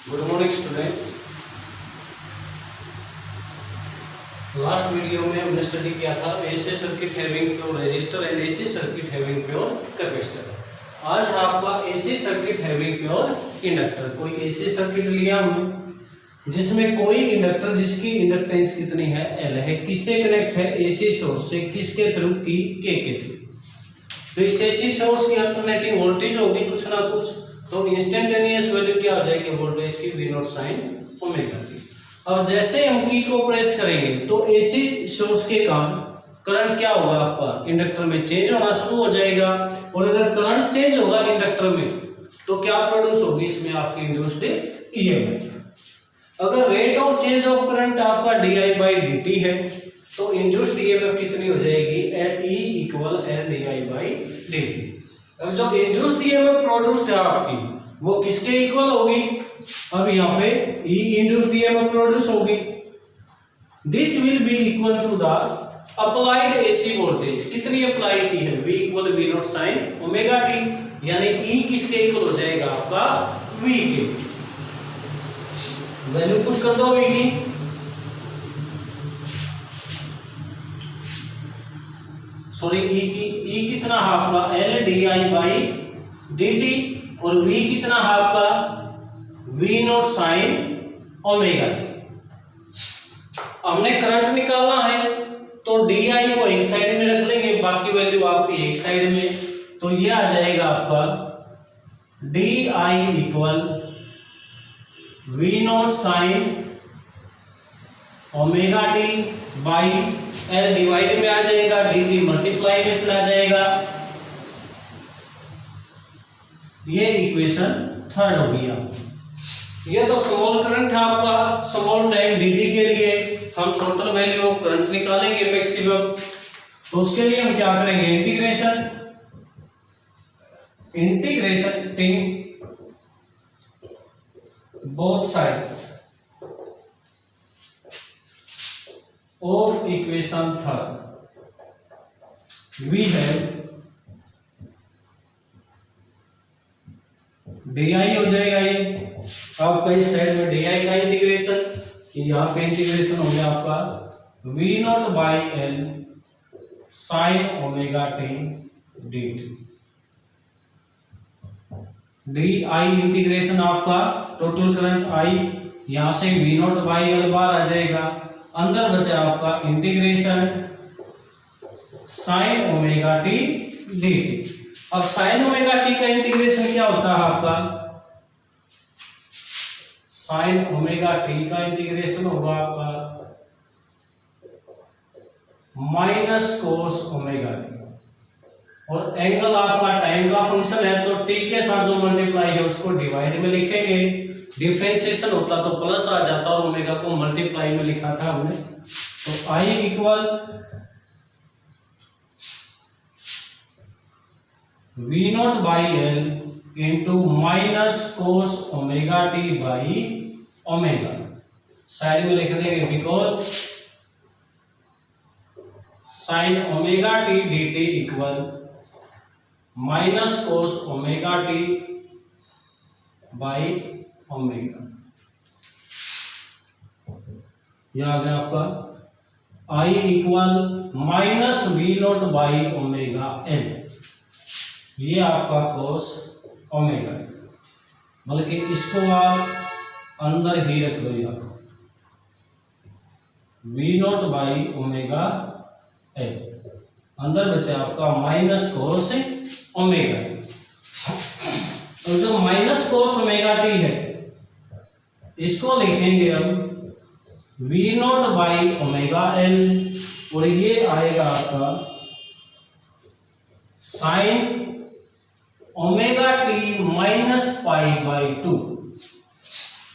Good morning students. Last video में हमने study किया था AC circuit having pure resistor and AC circuit having pure capacitor. आज है आपका AC circuit having pure inductor. कोई एसी सर्किट लिया हमने जिसमें कोई इंडक्टर जिसकी इंडक्टेंस कितनी है, एल है, किससे कनेक्ट है, एसी सोर्स से, किसके थ्रू की, के थ्रू। तो इस एसी सोर्स की अल्टरनेटिंग वोल्टेज होगी कुछ ना कुछ, तो इंस्टेंटेनियस वैल्यू क्या आ जाएगी वोल्टेज की, V naught sine omega T. अब जैसे हम की को प्रेस करेंगे तो एसी सोर्स के कारण करंट क्या होगा, आपका इंडक्टर में चेंज होना शुरू हो जाएगा। और अगर करंट चेंज होगा इंडक्टर में तो क्या प्रोड्यूस होगी, इसमें आपकी इंड्यूस्ड ईएमएफ। अगर rate of change of current आपका डी बाई डी टी है तो इंड्यूस्ड ईएमएफ कितनी हो जाएगी, E equal L D I by D T. अब जो इंड्यूस्ड ईएमएफ प्रोड्यूस्ड है आपकी वो किसके इक्वल होगी, अब यहाँ पे E इंड्यूस्ड ईएमएफ प्रोड्यूस होगी, this will be equal to the applied AC voltage. कितनी अप्लाई की है, V equal V naught sine omega T, यानी E किसके इक्वल हो जाएगा आपका V के। वैल्यू पुट कर दो V की, सॉरी E कितना है आपका L D I by D T, और V कितना है आपका V not sine omega T. हमने करंट निकालना है तो डी आई को एक साइड में रख लेंगे, बाकी वैल्यू आपकी एक साइड में, तो ये आ जाएगा आपका D I equal V naught sine omega T by L divide में आ जाएगा, डी टी मल्टीप्लाई में चला जाएगा। ये इक्वेशन थर्ड हो गया। ये तो स्मॉल करंट है आपका, स्मॉल टाइम dt के लिए हम टोटल वैल्यू ऑफ करंट निकालेंगे मैक्सिमम, तो उसके लिए हम क्या करेंगे, इंटीग्रेशन टिंग both sides of equation third. We have D I हो जाएगा ये, अब कई साइड में डी आई का इंटीग्रेशन, यहाँ पे इंटीग्रेशन हो गया आपका V not by L sine omega T D T. D I integration आपका टोटल करंट आई, यहां से V not by L bar आ जाएगा, अंदर बचा आपका integration sine omega T D T. अब साइन ओमेगा टी का इंटीग्रेशन क्या होता है आपका, साइन ओमेगा टी का इंटीग्रेशन होगा आपका माइनस कोस ओमेगा टी, और एंगल आपका टाइम का फंक्शन है तो टी के साथ जो मल्टीप्लाई है उसको डिवाइड में लिखेंगे, डिफरेंशिएशन होता तो प्लस आ जाता और ओमेगा को मल्टीप्लाई में लिखा था हमने। तो I equal V not by L into minus cos omega T by omega, side में लिख देंगे because sine omega T D T equal minus cos omega T by omega. यह आ गया आपका I equal minus V not by omega L, ये आपका कोस omega, बल्कि इसको आप अंदर ही रख दो, यहाँ V not by omega L, अंदर बचा आपका माइनस कोस ओमेगा। और जो माइनस कोस ओमेगा टी है इसको लिखेंगे अब V not by omega L, और ये आएगा आपका sine omega T minus pi by two.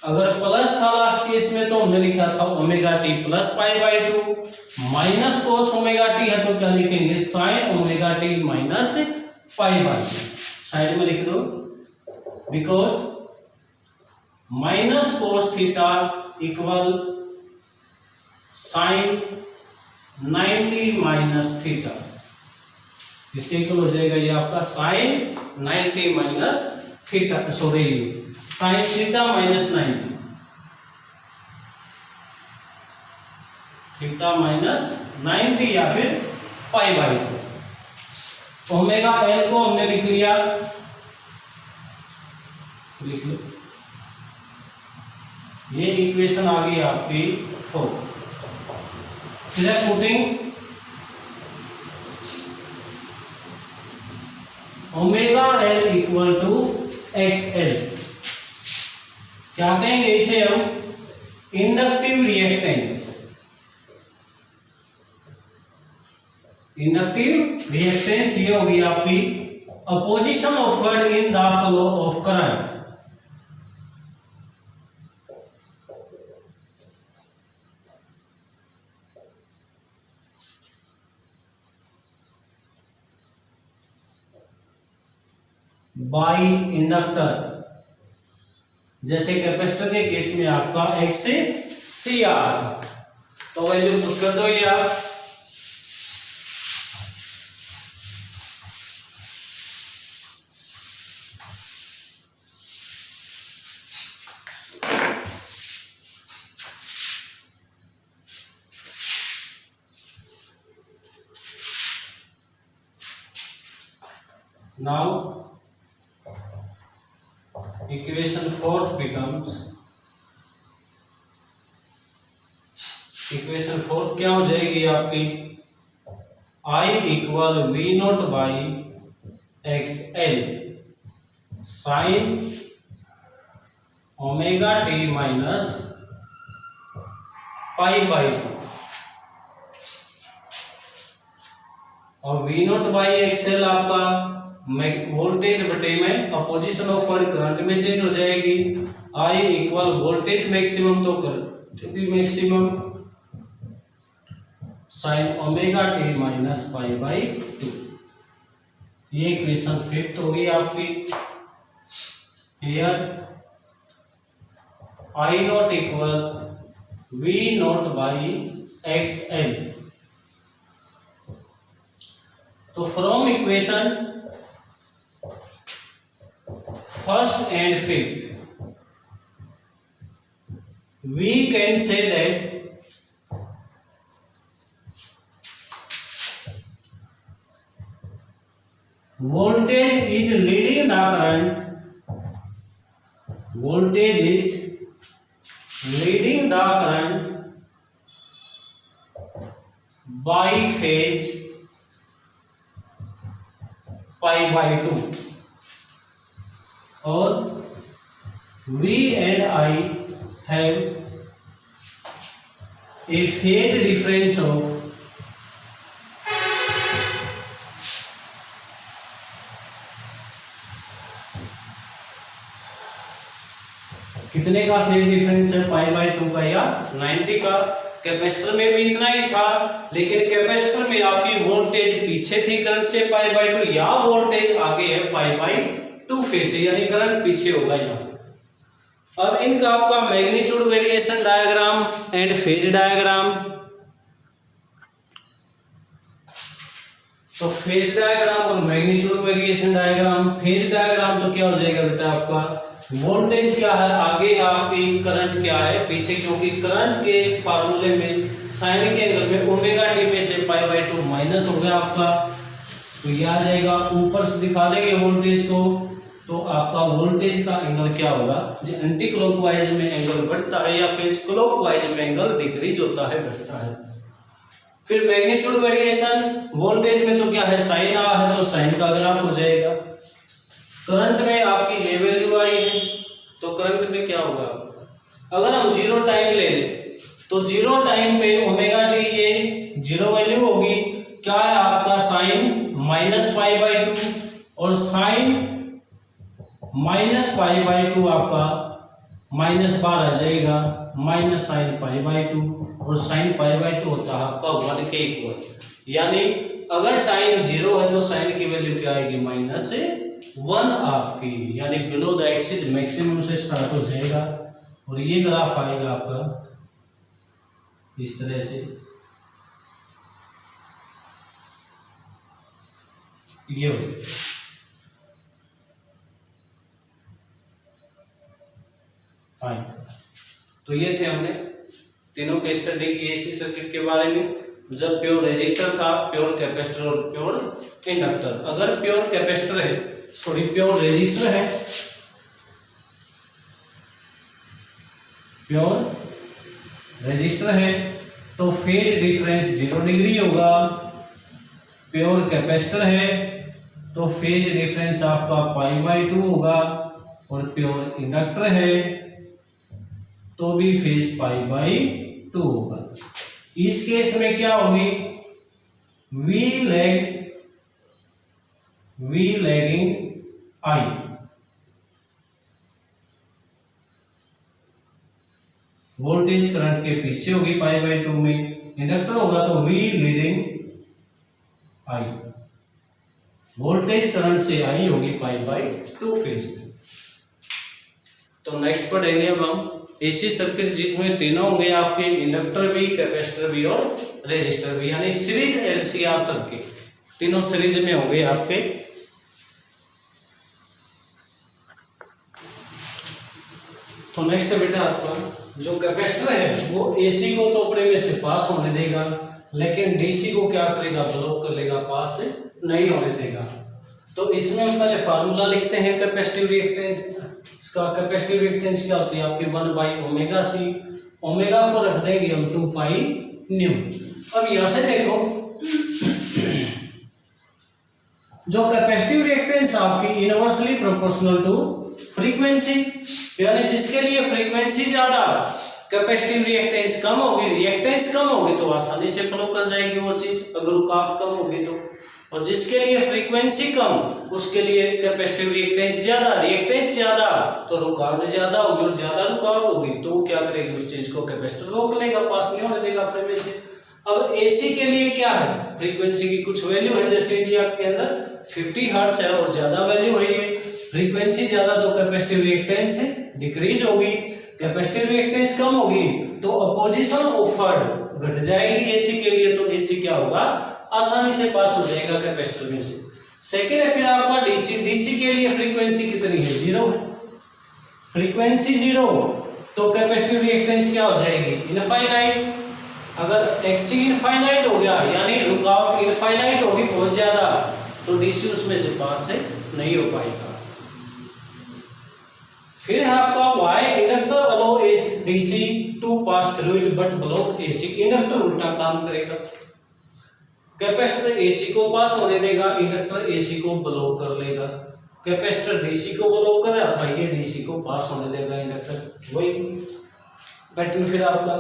अगर प्लस था लास्ट केस में तो हमने लिखा था omega T plus pi by two, minus cos omega T है तो क्या लिखेंगे, sine omega T minus pi by two, side में लिख दो, because minus cos theta equal sine 90 minus theta, इसके इक्वल हो जाएगा ये आपका sign 90 minus theta, sorry sine theta minus 90, theta minus 90 या फिर पाई बाई 2। ओमेगा एल को हमने लिख लिया, लिख लो, ये इक्वेशन आ गई आपकी 4। फिर putting omega L equal to X L, क्या कहेंगे इसे हम, इंडक्टिव रिएक्टेंस। इंडक्टिव रिएक्टेंस ये होगी आपकी opposition offered in the flow of current. By inductor, जैसे कैपेसिटर के केस में आपका एक्स से सी आ रहा था, तो वैल्यू पुट कर दो ये आप। नाउ equation 4 becomes, इक्वेशन 4 क्या हो जाएगी आपकी, I equal V not by X L sine omega T minus pi by 2, और V not by X L आपका वोल्टेज बटे में अपोजिशन ऑफ करंट में चेंज हो जाएगी। आई इक्वल वोल्टेज मैक्सिमम तो करंट भी maximum sine omega T minus pi by 2। ये इक्वेशन 5 होगी आपकी। Here I not equal V not by X L. तो from equation first and fifth, we can say that voltage is leading the current, voltage is leading the current by phase pi by 2, और V and I have a phase difference of कितने का phase difference है, पाई by 2 का या 90 का। Capacitor में भी इतना ही था, लेकिन कैपेसिटर में आपकी वोल्टेज पीछे थी करंट से पाई बाई 2, या वोल्टेज आगे है पाई बाई 2 फेज से, यानी करंट पीछे होगा यहाँ। अब इनका आपका magnitude variation diagram and phase diagram. तो फेज डायग्राम और magnitude variation diagram. Phase diagram तो क्या हो जाएगा बेटा आपका, वोल्टेज क्या है आगे, आपकी करंट क्या है पीछे, क्योंकि करंट के फार्मूले में साइन के एंगल में ओमेगा टी में से पाई बाई 2 माइनस हो गया आपका, तो ये आ जाएगा। ऊपर से दिखा देंगे वोल्टेज को, तो आपका वोल्टेज का एंगल क्या होगा, जो एंटी क्लॉकवाइज में एंगल बढ़ता है या फिर क्लॉकवाइज में एंगल डिक्रीज होता है, बढ़ता है। फिर मैग्नीट्यूड वेरिएशन, वोल्टेज में तो क्या है साइन आ है, तो साइन का ग्राफ हो जाएगा। करंट में आपकी ये वैल्यू आई है, तो करंट में क्या होगा, अगर हम जीरो टाइम ले लें तो जीरो टाइम पे ओमेगा टी ये जीरो वैल्यू होगी, क्या है आपका साइन माइनस पाई बाई 2, और साइन माइनस पाई बाई 2 आपका माइनस बार आ जाएगा, माइनस साइन पाई बाई 2, और साइन पाई बाई 2 होता है आपका 1 के इक्वल। यानी अगर टाइम जीरो है तो साइन की वैल्यू क्या आएगी, माइनस 1 आपकी, यानी बिलो द एक्सिस मैक्सिमम से स्टार्ट हो जाएगा। और ये ग्राफ आएगा आपका इस तरह से, ये हो जाएगा। आई। तो ये थे हमने तीनों केस स्टडी की एसी सर्किट के बारे में, जब प्योर रेजिस्टर था, प्योर कैपेसिटर और प्योर इंडक्टर। अगर प्योर कैपेसिटर है, सॉरी प्योर रेजिस्टर है, प्योर रेजिस्टर है तो फेज डिफरेंस 0 डिग्री होगा। प्योर कैपेसिटर है तो फेज डिफरेंस आपका π/2 होगा। और प्योर इंडक्टर है तो भी फेज π/2 होगा। इस केस में क्या होगी, V lagging I, voltage current के पीछे होगी π/2 में। इंडक्टर होगा तो V leading I, voltage current से I होगी π/2 फेज में। तो नेक्स्ट पढ़ेंगे अब हम एसी सर्किट जिसमें तीनों होंगे आपके, इंडक्टर भी, कैपेसिटर भी और रेजिस्टर भी, यानी सीरीज LCR सर्किट, तीनों सीरीज में होंगे आपके। तो नेक्स्ट है बेटा आपका जो कैपेसिटर है वो एसी को तो अपने में से पास होने देगा, लेकिन डीसी को क्या करेगा, ब्लॉक कर लेगा, पास नहीं होने देगा। तो इसमें हम पहले फार्मूला लिखते हैं कैपेसिटिव रिएक्टेंस। इसका कैपेसिटिव रिएक्टेंस क्या होती है आपकी 1/ωc, ओमेगा को रख देंगे हम 2πν। अब यहां से देखो जो कैपेसिटिव रिएक्टेंस आपकी इनवर्सली प्रोपोर्शनल टू फ्रीक्वेंसी, यानी जिसके लिए फ्रीक्वेंसी ज्यादा कैपेसिटिव रिएक्टेंस कम होगी, रिएक्टेंस कम होगी तो आसानी से फ्लो कर जाएगी वो चीज, अगर रुकावट कम होगी तो। और जिसके लिए फ्रीक्वेंसी कम उसके लिए कैपेसिटिव रिएक्टेंस ज्यादा, रिएक्टेंस ज्यादा तो रुकावट ज्यादा होगी, और ज्यादा रुकावट होगी तो क्या करेगी, उस चीज को कैपेसिटर रोक लेगा, पास नहीं होने देगा अपने में से। अब एसी के लिए क्या है, फ्रीक्वेंसी की कुछ वैल्यू है, जैसे इंडिया के अंदर 50 हर्ट्ज है और ज्यादा वैल्यू है ये, फ्रीक्वेंसी ज्यादा तो कैपेसिटिव रिएक्टेंस डिक्रीज होगी, कैपेसिटिव रिएक्टेंस कम होगी तो अपोजिशन ऑफर्ड घट जाएगी एसी के लिए, तो एसी क्या होगा, आसानी से पास हो जाएगा कैपेसिटर में से। सेकेंड है फिर आपका डीसी। डीसी के लिए फ्रीक्वेंसी कितनी है, 0 है, फ्रीक्वेंसी 0 तो कैपेसिटिव रिएक्टेंस क्या हो जाएगी, इनफाइनाइट। अगर एक्सी इनफाइनाइट हो गया यानी रुकावट इनफाइनाइट होगी बहुत ज्यादा, तो डीसी उसमें से पास से नहीं हो पाएगा। फिर है आपका Y, inductor allow DC to pass through it but block AC. Inductor उल्टा काम करेगा, कैपेसिटर एसी को पास होने देगा, इंडक्टर एसी को ब्लॉक कर लेगा। कैपेसिटर डीसी को ब्लॉक कर रहा था, ये डीसी को पास होने देगा इंडक्टर, वही पैटर्न। फिर आपका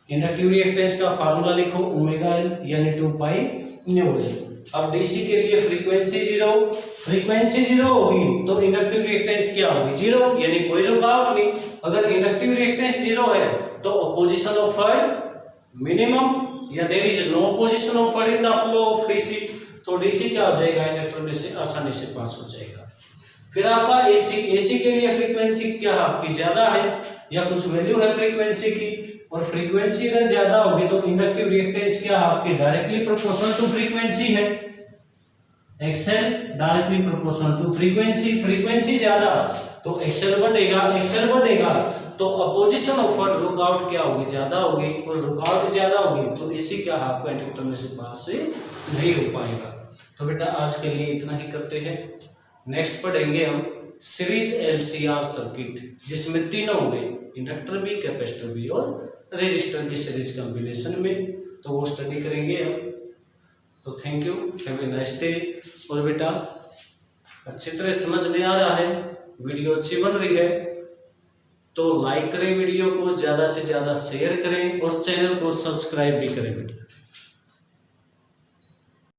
इंडक्टिव रिएक्टेंस का फार्मूला लिखो, ओमेगा एल यानी 2πν। अब डीसी के लिए फ्रीक्वेंसी 0, फ्रीक्वेंसी 0 होगी तो इंडक्टिव रिएक्टेंस क्या होगी, 0, यानी कोई रुकावट नहीं। अगर इंडक्टिव रिएक्टेंस 0 है तो अपोजिशन ऑफ फ्लूइड मिनिमम, या there is no opposition of fluid in the flow of DC, तो डीसी क्या हो जाएगा, इंडक्टर में से आसानी से पास हो जाएगा। फिर आपका एसी, एसी के लिए फ्रीक्वेंसी क्या आपकी ज्यादा है या कुछ वैल्यू है फ्रीक्वेंसी की, और फ्रीक्वेंसी अगर ज्यादा होगी तो इंडक्टिव रिएक्टेंस क्या आपकी डायरेक्टली प्रोपोर्शनल टू फ्रीक्वेंसी है, X L directly proportional to frequency. Frequency ज्यादा तो एक्सएल बढ़ेगा, एक्सएल बढ़ेगा तो अपोजिशन ऑफ रुकावट क्या होगी, ज्यादा होगी, और रुकावट ज्यादा होगी तो इसी क्या आपको इंडक्टर में से पास से नहीं हो पाएगा। तो बेटा आज के लिए इतना ही करते हैं। नेक्स्ट पढ़ेंगे हम सीरीज एलसीआर सर्किट, जिसमें तीनों होंगे, इंडक्टर भी, कैपेसिटर भी और रेजिस्टर भी सीरीज कॉम्बिनेशन में, तो वो स्टडी करेंगे हम। तो thank you, have a nice day. और बेटा अच्छी तरह समझ में आ रहा है, वीडियो अच्छी बन रही है तो लाइक करें, वीडियो को ज़्यादा से ज़्यादा शेयर करें और चैनल को सब्सक्राइब भी करें बेटा।